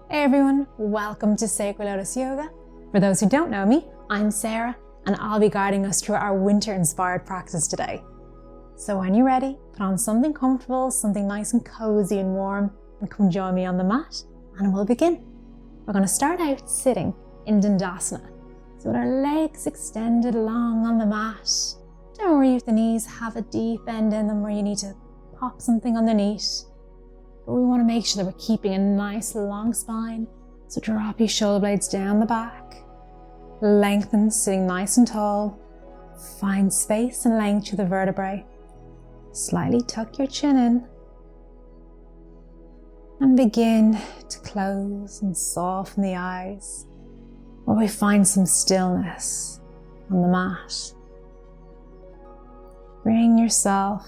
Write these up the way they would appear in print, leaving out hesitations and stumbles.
Hey everyone, welcome to Sacred Lotus Yoga. For those who don't know me, I'm Sarah and I'll be guiding us through our winter-inspired practice today. So when you're ready, put on something comfortable, something nice and cozy and warm, and come join me on the mat and we'll begin. We're going to start out sitting in Dandasana. So with our legs extended long on the mat. Don't worry if the knees have a deep bend in them where you need to pop something underneath. But we want to make sure that we're keeping a nice long spine. So drop your shoulder blades down the back. Lengthen, sitting nice and tall. Find space and length through the vertebrae. Slightly tuck your chin in. And begin to close and soften the eyes. While we find some stillness on the mat. Bring yourself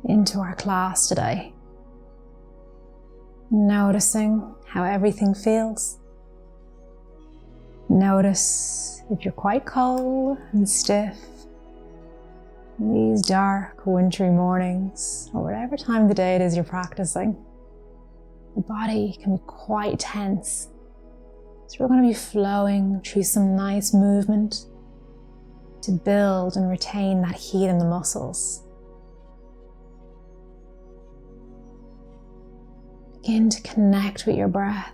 into our class today. Noticing how everything feels. Notice if you're quite cold and stiff these dark wintry mornings or whatever time of the day it is you're practicing. The body can be quite tense. So we're going to be flowing through some nice movement to build and retain that heat in the muscles. Begin to connect with your breath.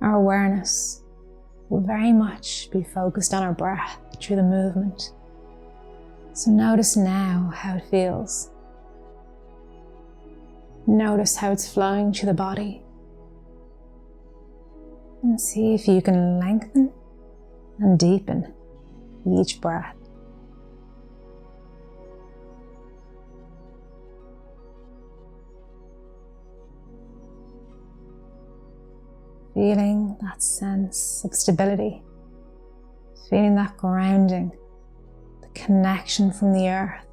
Our awareness will very much be focused on our breath through the movement. So notice now how it feels. Notice how it's flowing through the body. And see if you can lengthen and deepen each breath. Feeling that sense of stability, feeling that grounding, the connection from the earth.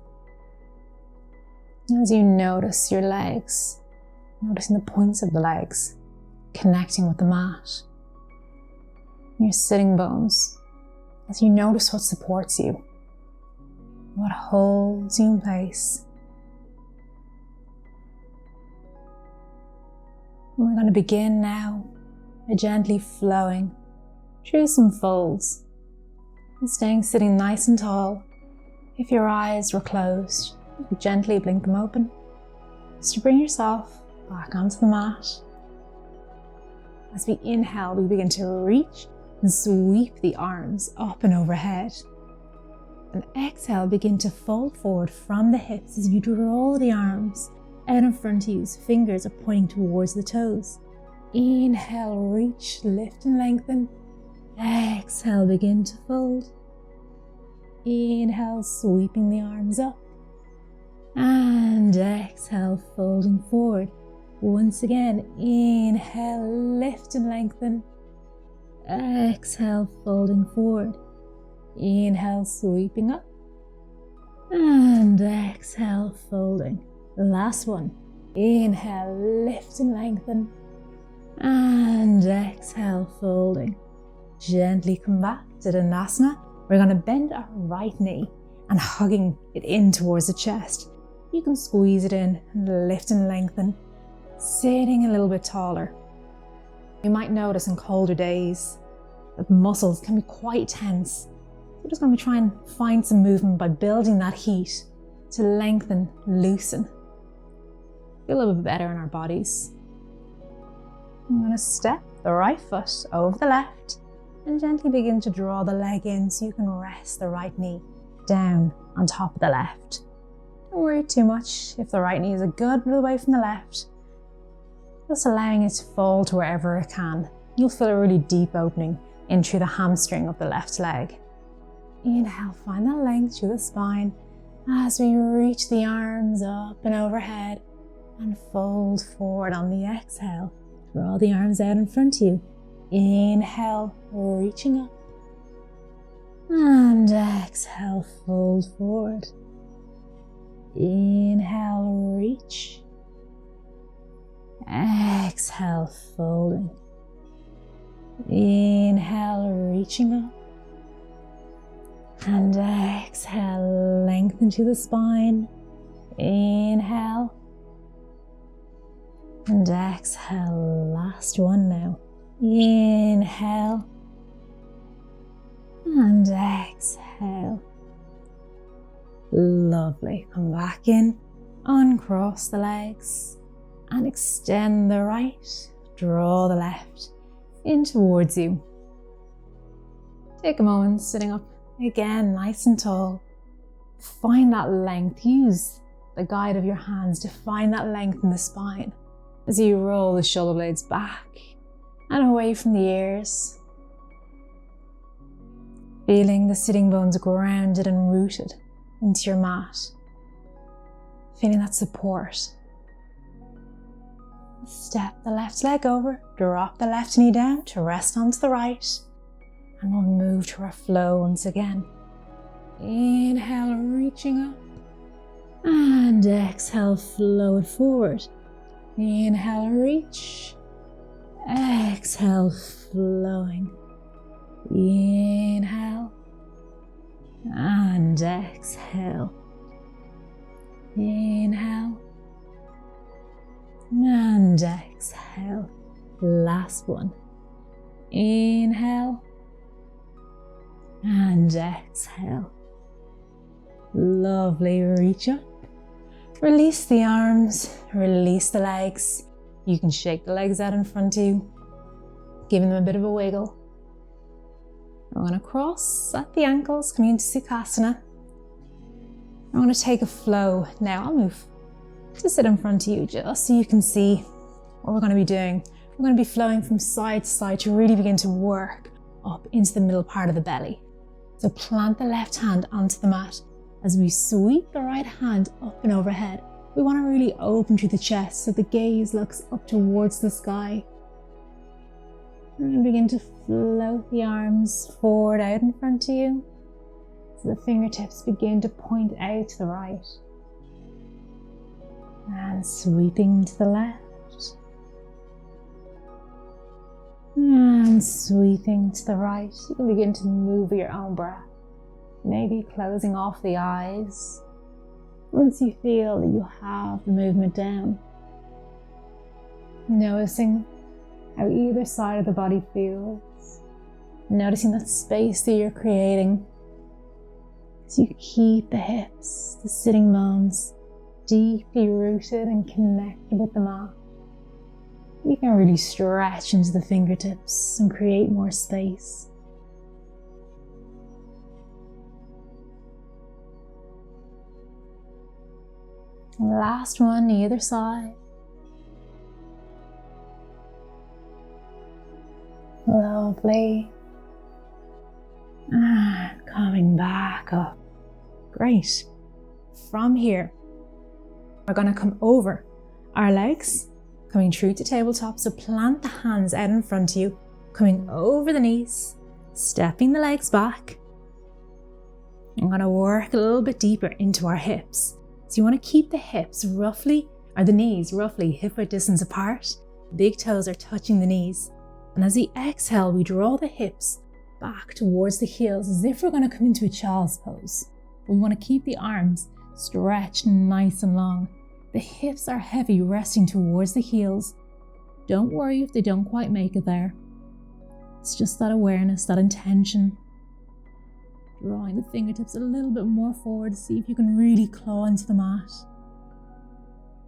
As you notice your legs, noticing the points of the legs, connecting with the mat, your sitting bones, as you notice what supports you, what holds you in place. We're going to begin now. Gently flowing through some folds and staying sitting nice and tall. If your eyes were closed, you could gently blink them open just to bring yourself back onto the mat. As we inhale, we begin to reach and sweep the arms up and overhead. And exhale, begin to fold forward from the hips as you draw the arms out in front of you. Fingers are pointing towards the toes. Inhale, reach, lift and lengthen. Exhale, begin to fold. Inhale, sweeping the arms up. And exhale, folding forward. Once again, inhale, lift and lengthen. Exhale, folding forward. Inhale, sweeping up. And exhale, folding. Last one. Inhale, lift and lengthen. And exhale, folding. Gently come back to Dandasana. We're going to bend our right knee and hugging it in towards the chest. You can squeeze it in and lift and lengthen, sitting a little bit taller. You might notice in colder days that the muscles can be quite tense. We're just going to try and find some movement by building that heat to lengthen, loosen. Feel a little bit better in our bodies. I'm going to step the right foot over the left and gently begin to draw the leg in so you can rest the right knee down on top of the left. Don't worry too much if the right knee is a good bit away from the left. Just allowing it to fall to wherever it can. You'll feel a really deep opening in through the hamstring of the left leg. Inhale, find that length through the spine as we reach the arms up and overhead and fold forward on the exhale. Draw the arms out in front of you. Inhale, reaching up. And exhale, fold forward. Inhale, reach. Exhale, folding. Inhale, reaching up. And exhale, lengthen to the spine. Inhale. And exhale, last one now. Inhale. And exhale. Lovely. Come back in, uncross the legs and extend the right. Draw the left in towards you. Take a moment sitting up again, nice and tall. Find that length. Use the guide of your hands to find that length in the spine as you roll the shoulder blades back and away from the ears. Feeling the sitting bones grounded and rooted into your mat. Feeling that support. Step the left leg over, drop the left knee down to rest onto the right, and we'll move to our flow once again. Inhale, reaching up, and exhale, flow it forward. Inhale, reach, exhale, flowing. Inhale, and exhale. Inhale, and exhale. Last one. Inhale, and exhale. Lovely. Reach up. Release the arms, release the legs. You can shake the legs out in front of you, giving them a bit of a wiggle. We're going to cross at the ankles, coming into Sukhasana. I'm going to take a flow. Now I'll move to sit in front of you just so you can see what we're going to be doing. We're going to be flowing from side to side to really begin to work up into the middle part of the belly. So plant the left hand onto the mat. As we sweep the right hand up and overhead, we want to really open through the chest so the gaze looks up towards the sky. And begin to float the arms forward out in front of you. So the fingertips begin to point out to the right. And sweeping to the left. And sweeping to the right. You can begin to move with your own breath. Maybe closing off the eyes. Once you feel that you have the movement down. Noticing how either side of the body feels. Noticing that space that you're creating. So you keep the hips, the sitting bones, deeply rooted and connected with the mat. You can really stretch into the fingertips and create more space. Last one, either side. Lovely. And coming back up. Great. From here, we're going to come over our legs, coming through to tabletop. So plant the hands out in front of you, coming over the knees, stepping the legs back. I'm going to work a little bit deeper into our hips. So you want to keep the hips roughly, or the knees roughly hip-width distance apart. Big toes are touching the knees. And as we exhale, we draw the hips back towards the heels as if we're going to come into a child's pose. We want to keep the arms stretched nice and long. The hips are heavy, resting towards the heels. Don't worry if they don't quite make it there. It's just that awareness, that intention. Drawing the fingertips a little bit more forward to see if you can really claw into the mat.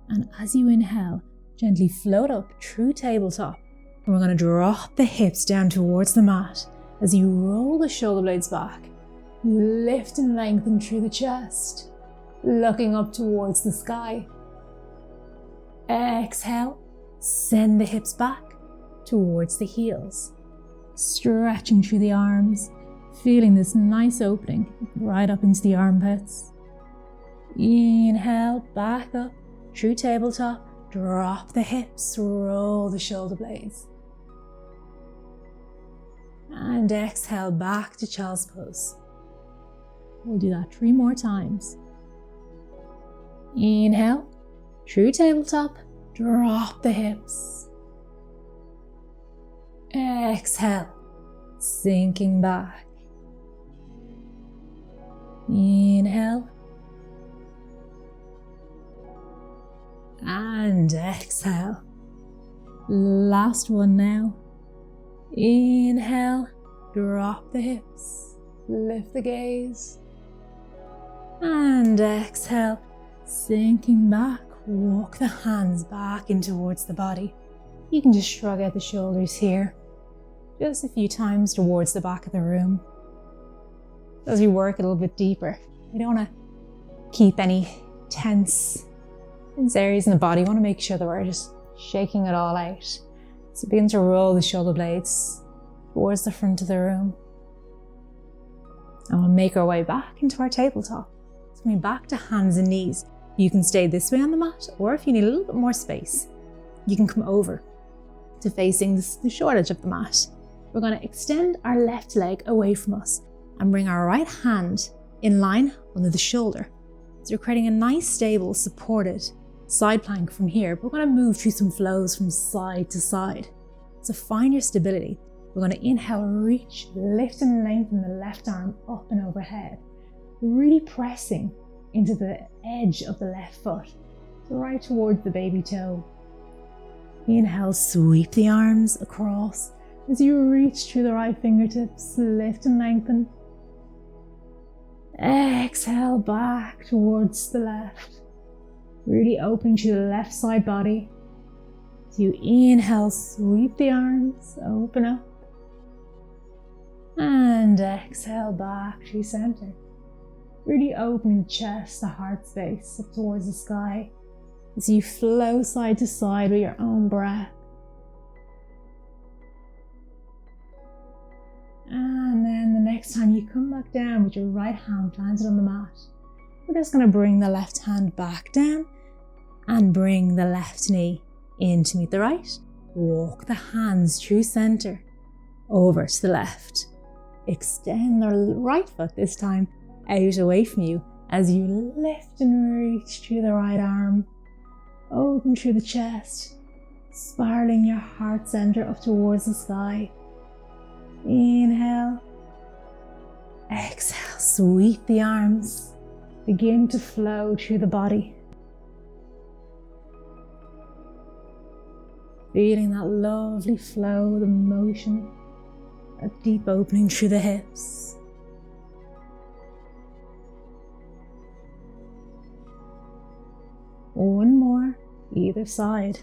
And as you inhale, gently float up through tabletop. And we're going to drop the hips down towards the mat. As you roll the shoulder blades back, you lift and lengthen through the chest, looking up towards the sky. Exhale, send the hips back towards the heels, stretching through the arms, feeling this nice opening right up into the armpits. Inhale, back up through tabletop, drop the hips, roll the shoulder blades. And exhale, back to child's pose. We'll do that 3 more times. Inhale, through tabletop, drop the hips. Exhale, sinking back. Inhale. And exhale. Last one now. Inhale, drop the hips, lift the gaze. And exhale, sinking back, walk the hands back in towards the body. You can just shrug out the shoulders here, just a few times towards the back of the room. As you work a little bit deeper, you don't want to keep any tense areas in the body. You want to make sure that we're just shaking it all out. So begin to roll the shoulder blades towards the front of the room. And we'll make our way back into our tabletop. So coming back to hands and knees. You can stay this way on the mat, or if you need a little bit more space, you can come over to facing the short edge of the mat. We're going to extend our left leg away from us and bring our right hand in line under the shoulder. So you're creating a nice, stable, supported side plank from here. We're going to move through some flows from side to side. So find your stability. We're going to inhale, reach, lift and lengthen the left arm up and overhead. Really pressing into the edge of the left foot, so right towards the baby toe. Inhale, sweep the arms across as you reach through the right fingertips, lift and lengthen. Exhale, back towards the left, really opening to the left side body. So you inhale, sweep the arms, open up. And exhale, back to center. Really opening the chest, the heart space up towards the sky as you flow side to side with your own breath. And then the next time you come back down with your right hand planted on the mat, we're just going to bring the left hand back down and bring the left knee in to meet the right. Walk the hands through center over to the left. Extend the right foot this time out away from you as you lift and reach through the right arm, open through the chest, spiraling your heart center up towards the sky. Inhale, exhale, sweep the arms, begin to flow through the body. Feeling that lovely flow, the motion, a deep opening through the hips. One more, either side.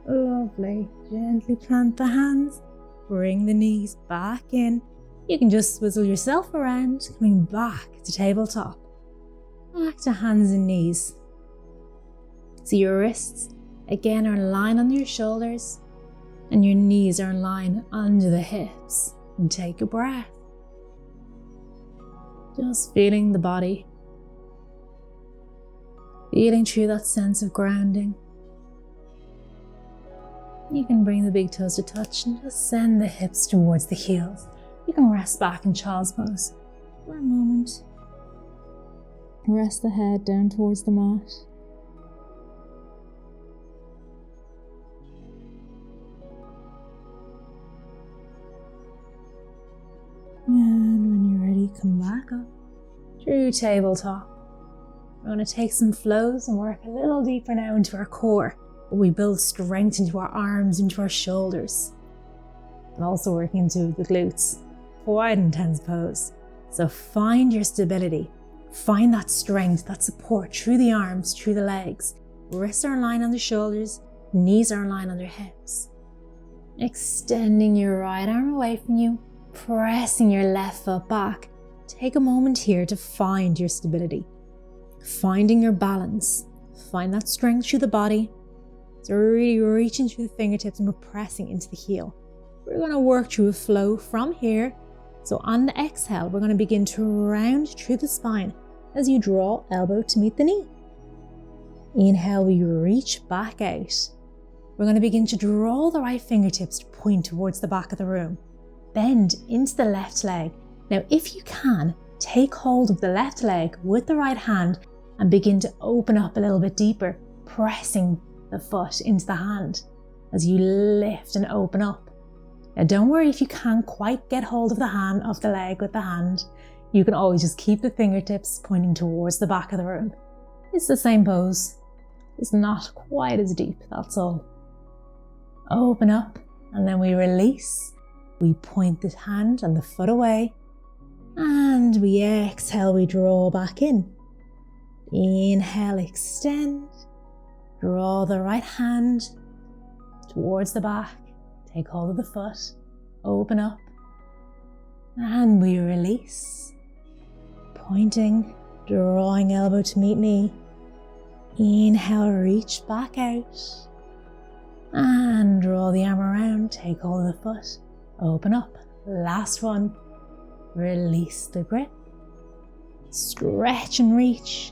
Lovely. Gently plant the hands, bring the knees back in. You can just swizzle yourself around, coming back to tabletop. Back to hands and knees. So your wrists again are in line under your shoulders and your knees are in line under the hips. And take a breath. Just feeling the body. Feeling through that sense of grounding. You can bring the big toes to touch and just send the hips towards the heels. You can rest back in child's pose for a moment. Rest the head down towards the mat. And when you're ready, come back up through tabletop. We're going to take some flows and work a little deeper now into our core. We build strength into our arms, into our shoulders, and also working into the glutes. Quite intense pose. So find your stability. Find that strength, that support through the arms, through the legs. Wrists are in line on the shoulders, knees are in line on their hips. Extending your right arm away from you, pressing your left foot back. Take a moment here to find your stability. Finding your balance. Find that strength through the body. So we're really reaching through the fingertips and we're pressing into the heel. We're going to work through a flow from here. So on the exhale, we're going to begin to round through the spine as you draw elbow to meet the knee. Inhale, we reach back out. We're going to begin to draw the right fingertips to point towards the back of the room. Bend into the left leg. Now, if you can, take hold of the left leg with the right hand and begin to open up a little bit deeper, pressing the foot into the hand as you lift and open up. Now don't worry if you can't quite get hold of the leg with the hand. You can always just keep the fingertips pointing towards the back of the room. It's the same pose. It's not quite as deep, that's all. Open up, and then we release. We point the hand and the foot away, and we exhale, we draw back in. Inhale, extend. Draw the right hand towards the back. Take hold of the foot. Open up. And we release. Pointing, drawing elbow to meet knee. Inhale, reach back out. And draw the arm around. Take hold of the foot. Open up. Last one. Release the grip. Stretch and reach.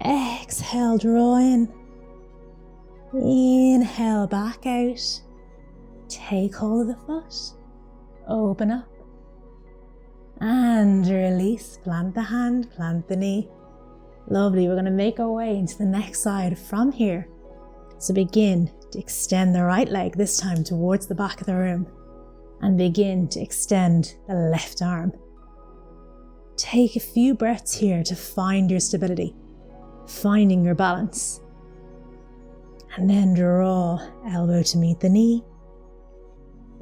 Exhale, draw in. Inhale, back out. Take hold of the foot. Open up. And release. Plant the hand, plant the knee. Lovely. We're going to make our way into the next side from here. So begin to extend the right leg, this time towards the back of the room. And begin to extend the left arm. Take a few breaths here to find your stability, finding your balance. And then draw elbow to meet the knee.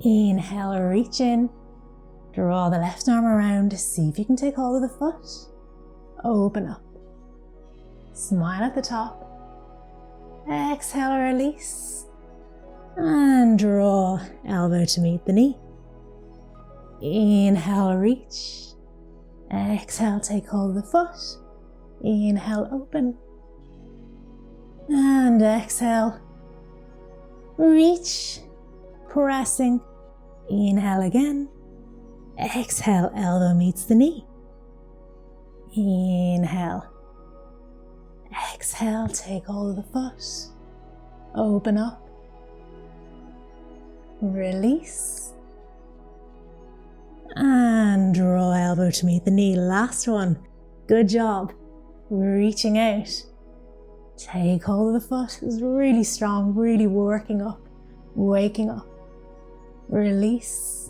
Inhale, reach in. Draw the left arm around. See if you can take hold of the foot. Open up. Smile at the top. Exhale, release. And draw elbow to meet the knee. Inhale, reach. Exhale, take hold of the foot. Inhale, open. And exhale. Reach. Pressing. Inhale again. Exhale, elbow meets the knee. Inhale. Exhale, take hold of the foot. Open up. Release. And draw elbow to meet the knee. Last one. Good job. Reaching out. Take hold of the foot. It's really strong, really working up, waking up. Release.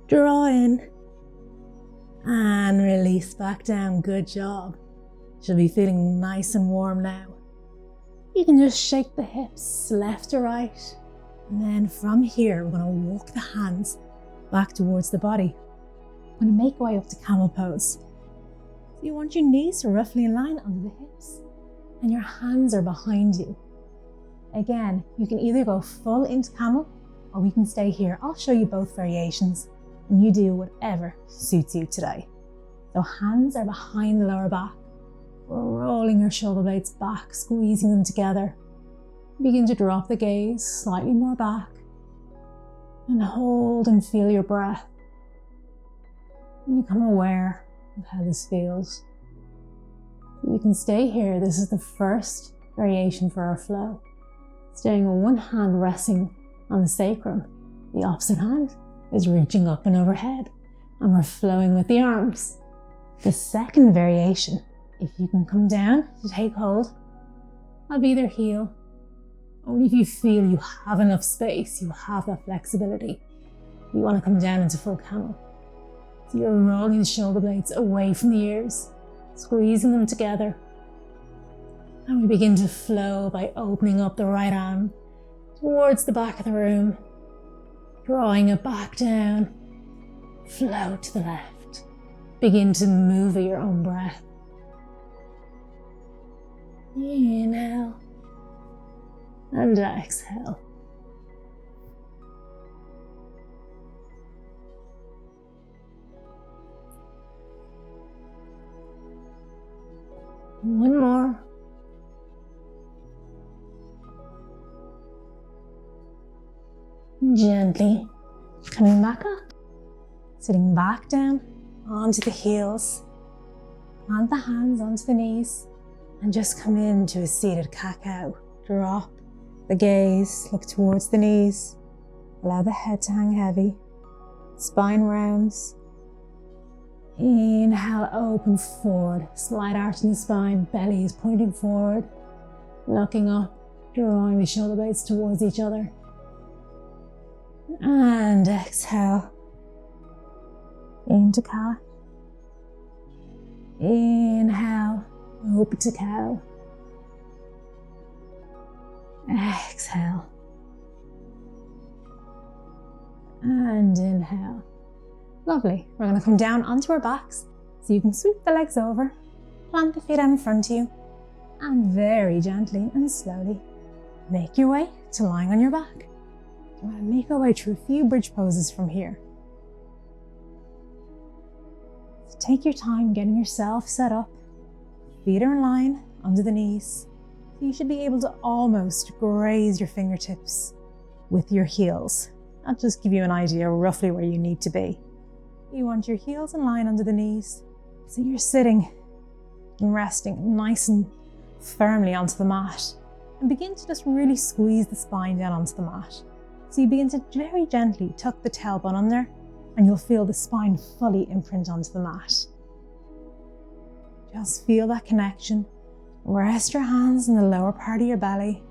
Draw in. And release back down. Good job. Should be feeling nice and warm now. You can just shake the hips left to right. And then from here, we're going to walk the hands back towards the body. We're going to make our way up to camel pose. So you want your knees roughly in line under the hips. And your hands are behind you. Again, you can either go full into camel or we can stay here. I'll show you both variations and you do whatever suits you today. So hands are behind the lower back. We're rolling your shoulder blades back, squeezing them together. Begin to drop the gaze slightly more back and hold and feel your breath. And become aware of how this feels. You can stay here. This is the first variation for our flow. Staying with one hand resting on the sacrum. The opposite hand is reaching up and overhead, and we're flowing with the arms. The second variation, if you can come down to take hold of either heel, only if you feel you have enough space, you have that flexibility. You want to come down into full camel. So you're rolling the shoulder blades away from the ears, squeezing them together. And we begin to flow by opening up the right arm towards the back of the room, drawing it back down, flow to the left. Begin to move at your own breath. Inhale and exhale. One more. Gently coming back up, sitting back down onto the heels, plant the hands onto the knees, and just come into a seated cat-cow. Drop the gaze, look towards the knees, allow the head to hang heavy, spine rounds. Inhale, open forward, slight arch in the spine, belly is pointing forward, looking up, drawing the shoulder blades towards each other. And exhale into cat. Inhale, open to cow. Exhale. And inhale. Lovely. We're going to come down onto our backs so you can sweep the legs over, plant the feet out in front of you, and very gently and slowly make your way to lying on your back. We're going to make our way through a few bridge poses from here. So take your time getting yourself set up. Feet are in line under the knees. So you should be able to almost graze your fingertips with your heels. That'll just give you an idea roughly where you need to be. You want your heels in line under the knees, so you're sitting and resting nice and firmly onto the mat. And begin to just really squeeze the spine down onto the mat. So you begin to very gently tuck the tailbone under, and you'll feel the spine fully imprint onto the mat. Just feel that connection. Rest your hands in the lower part of your belly.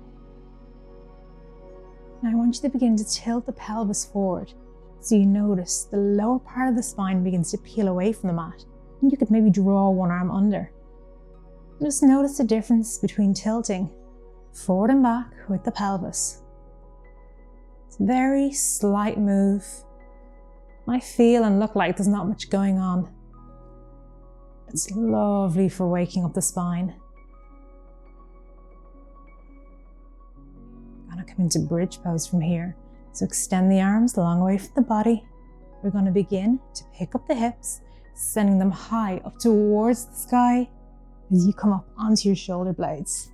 Now I want you to begin to tilt the pelvis forward so you notice the lower part of the spine begins to peel away from the mat, and you could maybe draw one arm under. Just notice the difference between tilting forward and back with the pelvis. It's a very slight move. Might feel and look like there's not much going on. It's lovely for waking up the spine. Come into bridge pose from here. So extend the arms a long way from the body. We're going to begin to pick up the hips, sending them high up towards the sky as you come up onto your shoulder blades.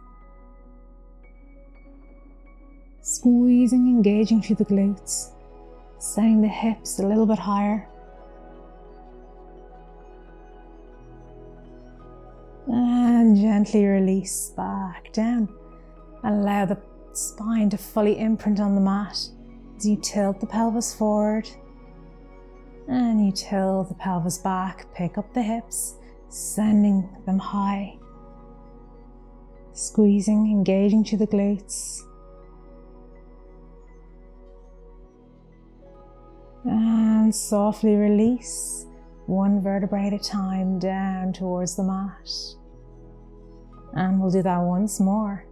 Squeezing, engaging through the glutes, sending the hips a little bit higher. And gently release back down. Allow the spine to fully imprint on the mat as you tilt the pelvis forward and you tilt the pelvis back. Pick up the hips, sending them high, squeezing, engaging through the glutes, and softly release one vertebrae at a time down towards the mat. And we'll do that once more.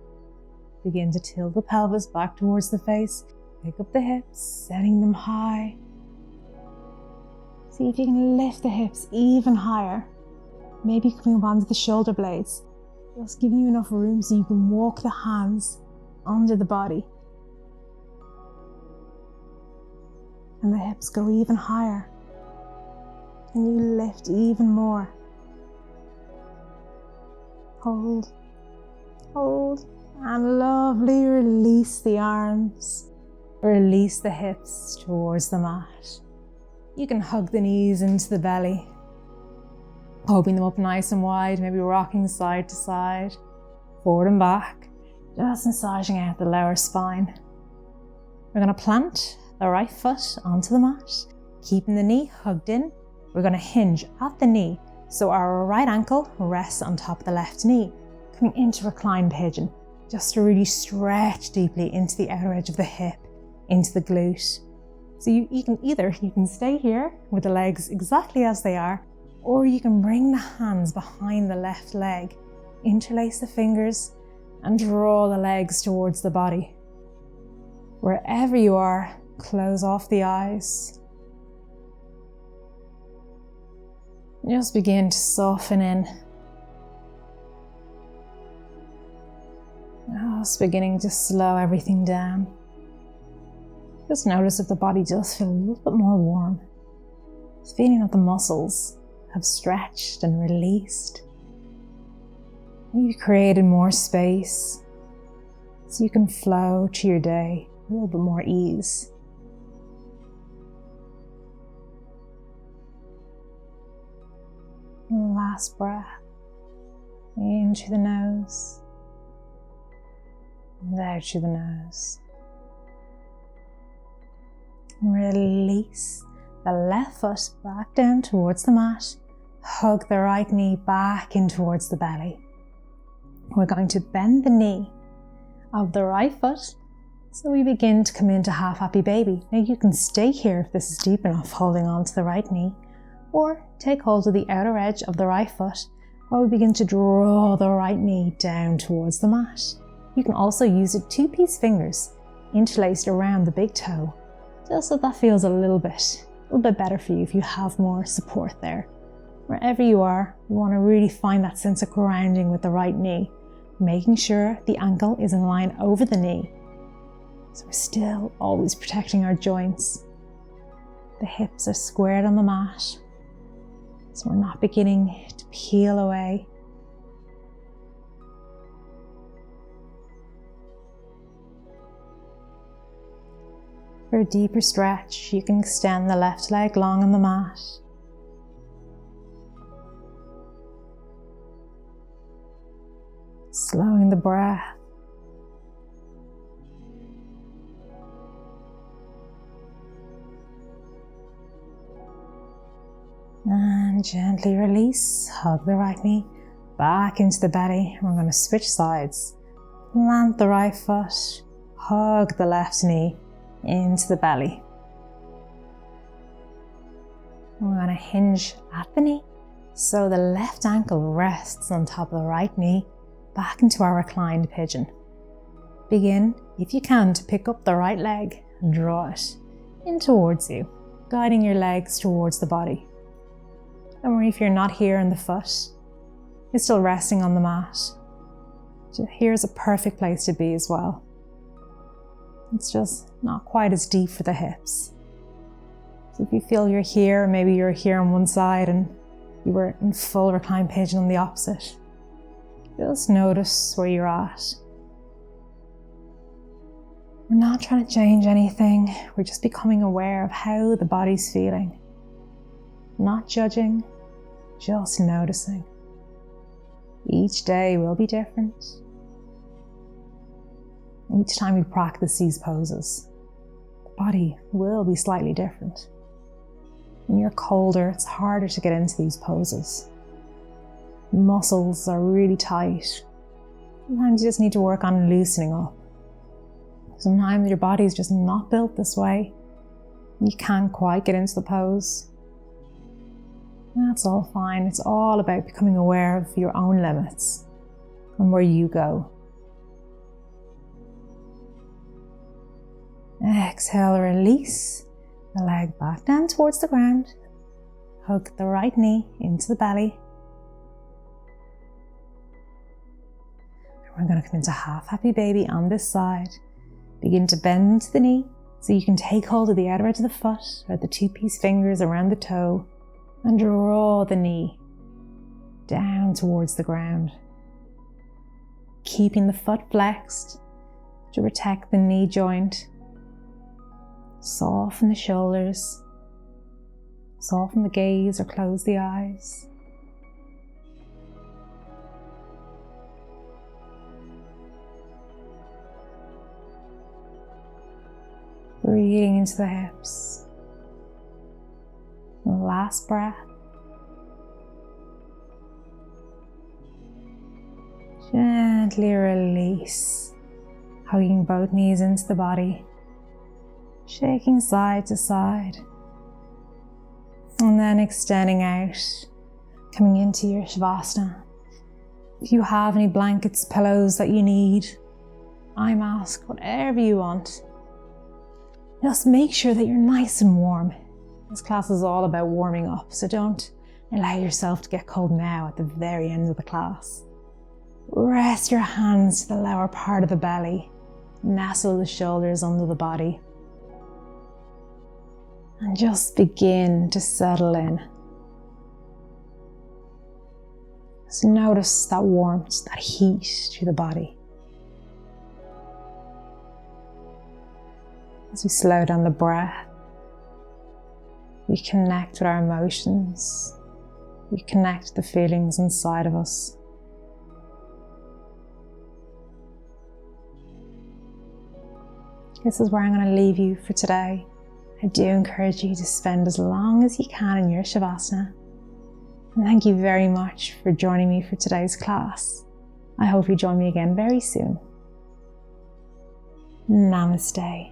Begin to tilt the pelvis back towards the face. Pick up the hips, setting them high. See if you can lift the hips even higher. Maybe coming up onto the shoulder blades. Just giving you enough room so you can walk the hands under the body. And the hips go even higher. And you lift even more. Hold, hold. And lovely release the arms, release the hips towards the mat. You can hug the knees into the belly, opening them up nice and wide, maybe rocking side to side, forward and back, just massaging out the lower spine. We're going to plant the right foot onto the mat, keeping the knee hugged in. We're going to hinge at the knee, so our right ankle rests on top of the left knee, coming into reclined pigeon. Just to really stretch deeply into the outer edge of the hip, into the glute. So you can stay here with the legs exactly as they are, or you can bring the hands behind the left leg, interlace the fingers, and draw the legs towards the body. Wherever you are, close off the eyes. Just begin to soften in. Just beginning to slow everything down. Just notice if the body does feel a little bit more warm. Just feeling that the muscles have stretched and released. You've created more space so you can flow to your day a little bit more ease. And last breath in through the nose. And out through the nose. Release the left foot back down towards the mat. Hug the right knee back in towards the belly. We're going to bend the knee of the right foot so we begin to come into half happy baby. Now you can stay here if this is deep enough, holding on to the right knee, or take hold of the outer edge of the right foot while we begin to draw the right knee down towards the mat. You can also use the two-piece fingers interlaced around the big toe, just so that feels a little bit better for you if you have more support there. Wherever you are, you want to really find that sense of grounding with the right knee, making sure the ankle is in line over the knee. So we're still always protecting our joints. The hips are squared on the mat, so we're not beginning to peel away. For a deeper stretch, you can extend the left leg long on the mat. Slowing the breath. And gently release, hug the right knee back into the belly. We're going to switch sides. Plant the right foot, hug the left knee into the belly. We're going to hinge at the knee so the left ankle rests on top of the right knee, back into our reclined pigeon. Begin, if you can, to pick up the right leg and draw it in towards you, guiding your legs towards the body. Don't worry if you're not here in the foot, you're still resting on the mat. So here's a perfect place to be as well. It's just not quite as deep for the hips. So if you feel you're here, maybe you're here on one side and you were in full reclined pigeon on the opposite, just notice where you're at. We're not trying to change anything, we're just becoming aware of how the body's feeling. Not judging, just noticing. Each day will be different. Each time we practice these poses, the body will be slightly different. When you're colder, it's harder to get into these poses. Muscles are really tight. Sometimes you just need to work on loosening up. Sometimes your body is just not built this way. You can't quite get into the pose. That's all fine. It's all about becoming aware of your own limits and where you go. Exhale, release the leg back down towards the ground. Hug the right knee into the belly. We're going to come into half happy baby on this side. Begin to bend the knee so you can take hold of the outer edge of the foot or the two-piece fingers around the toe and draw the knee down towards the ground. Keeping the foot flexed to protect the knee joint. Soften the shoulders, soften the gaze or close the eyes. Breathing into the hips. Last breath. Gently release, hugging both knees into the body. Shaking side to side, and then extending out, coming into your Savasana. If you have any blankets, pillows that you need, eye mask, whatever you want, just make sure that you're nice and warm. This class is all about warming up, so don't allow yourself to get cold now at the very end of the class. Rest your hands to the lower part of the belly, nestle the shoulders under the body. And just begin to settle in. Just notice that warmth, that heat to the body. As we slow down the breath, we connect with our emotions. We connect with the feelings inside of us. This is where I'm going to leave you for today. I do encourage you to spend as long as you can in your Savasana. And thank you very much for joining me for today's class. I hope you join me again very soon. Namaste.